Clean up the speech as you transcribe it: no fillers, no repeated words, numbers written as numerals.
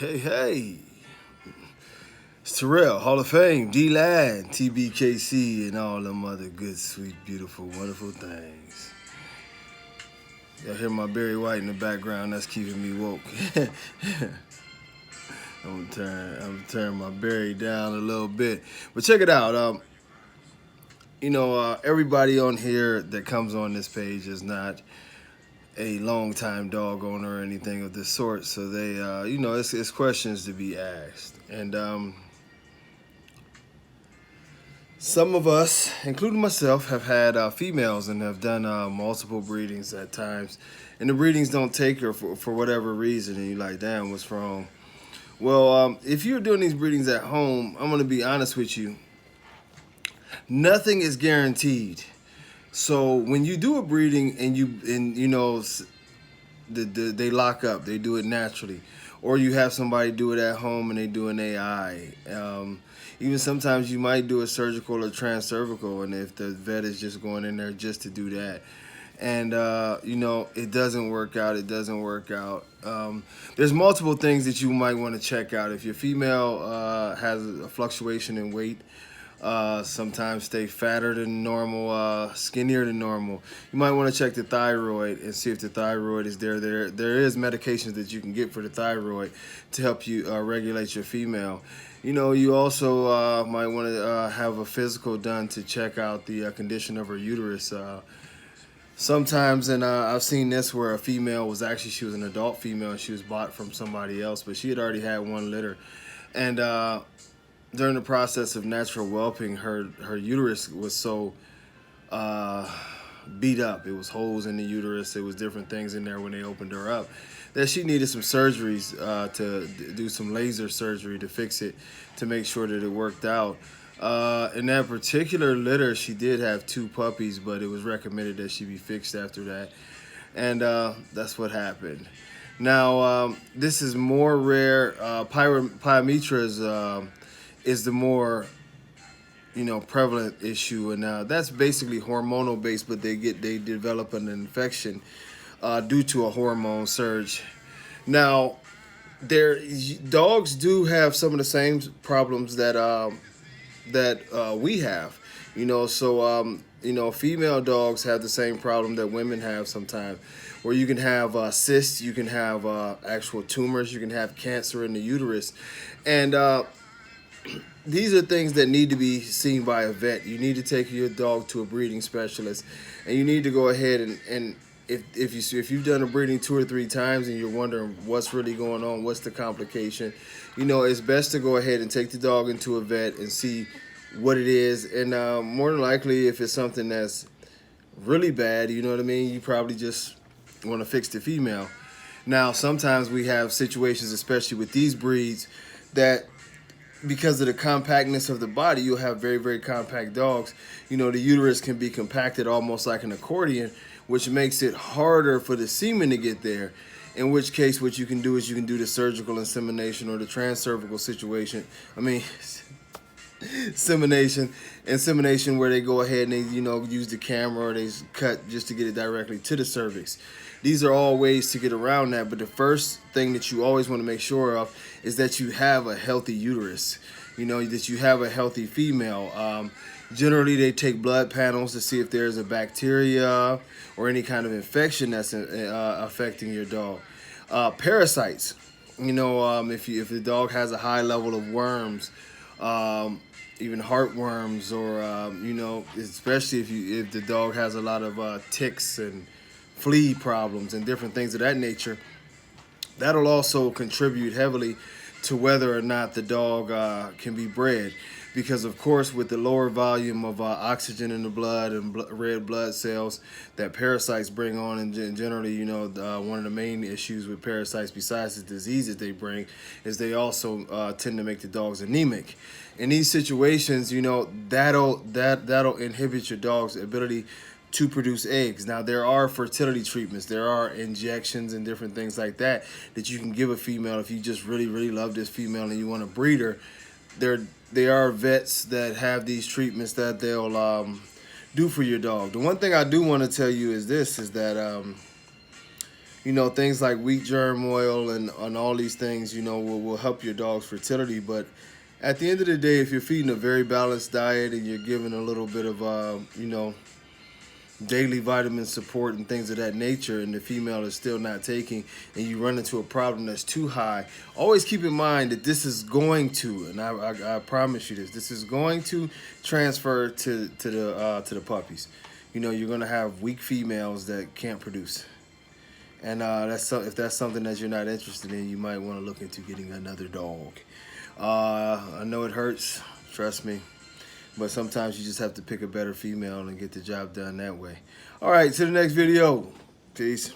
Hey. It's Terrell, Hall of Fame, D-Line, TBKC, and all them other good, sweet, beautiful, wonderful things. Y'all hear my Barry White in the background, that's keeping me woke. I'm gonna turn my Barry down a little bit. But check it out. Everybody on here that comes on this page is not a long-time dog owner or anything of this sort. So they, it's questions to be asked. And some of us, including myself, have had females and have done multiple breedings at times. And the breedings don't take her for whatever reason. And you're like, damn, what's wrong? Well, if you're doing these breedings at home, I'm going to be honest with you. Nothing is guaranteed. So when you do a breeding and they lock up, they do it naturally, or you have somebody do it at home and they do an AI. Even sometimes you might do a surgical or transcervical, and if the vet is just going in there just to do that, and it doesn't work out, there's multiple things that you might want to check out. If your female has a fluctuation in weight, sometimes stay fatter than normal, skinnier than normal, you might want to check the thyroid and see if the thyroid is there. There is medications that you can get for the thyroid to help you regulate your female. You also might want to have a physical done to check out the condition of her uterus. Sometimes, and I've seen this where a female she was an adult female and she was bought from somebody else, but she had already had one litter. And during the process of natural whelping, her uterus was so beat up. It was holes in the uterus. It was different things in there when they opened her up, that she needed some surgeries to do some laser surgery to fix it, to make sure that it worked out. In that particular litter, she did have 2 puppies, but it was recommended that she be fixed after that. And that's what happened. Now, this is more rare. Pyometra is the more prevalent issue, and that's basically hormonal based, but they develop an infection due to a hormone surge. Now, dogs do have some of the same problems that we have. Female dogs have the same problem that women have sometimes, where you can have cysts, you can have actual tumors, you can have cancer in the uterus, and these are things that need to be seen by a vet. You need to take your dog to a breeding specialist, and you need to go ahead and if you've done a breeding 2 or 3 times and you're wondering what's really going on, what's the complication, it's best to go ahead and take the dog into a vet and see what it is. And more than likely, if it's something that's really bad, you probably just want to fix the female. Now, sometimes we have situations, especially with these breeds, that because of the compactness of the body, you'll have very, very compact dogs. The uterus can be compacted almost like an accordion, which makes it harder for the semen to get there. In which case, what you can do is you can do the surgical insemination or the transcervical situation. Insemination, where they go ahead and they, use the camera or they cut just to get it directly to the cervix. These are all ways to get around that, but the first thing that you always want to make sure of is that you have a healthy uterus, that you have a healthy female. Generally, they take blood panels to see if there's a bacteria or any kind of infection that's affecting your dog. Parasites, if the dog has a high level of worms, even heartworms, or especially if the dog has a lot of ticks and flea problems and different things of that nature, that'll also contribute heavily to whether or not the dog can be bred. Because, of course, with the lower volume of oxygen in the blood and red blood cells that parasites bring on, and generally, one of the main issues with parasites, besides the diseases they bring, is they also tend to make the dogs anemic. In these situations, that'll inhibit your dog's ability to produce eggs. Now, there are fertility treatments, there are injections and different things like that you can give a female if you just really, really love this female and you want to breed her. There are vets that have these treatments that they'll do for your dog. The one thing I do want to tell you is this, is that You know, things like wheat germ oil and all these things, you know, will help your dog's fertility. But at the end of the day, if you're feeding a very balanced diet and you're giving a little bit of, you know, daily vitamin support and things of that nature, and the female is still not taking, and you run into a problem that's too high, always keep in mind that this is going to, and I promise you this is going to transfer to the puppies. You know, you're gonna have weak females that can't produce, and if that's something that you're not interested in, you might want to look into getting another dog. I know it hurts, trust me. But sometimes you just have to pick a better female and get the job done that way. All right, to the next video. Peace.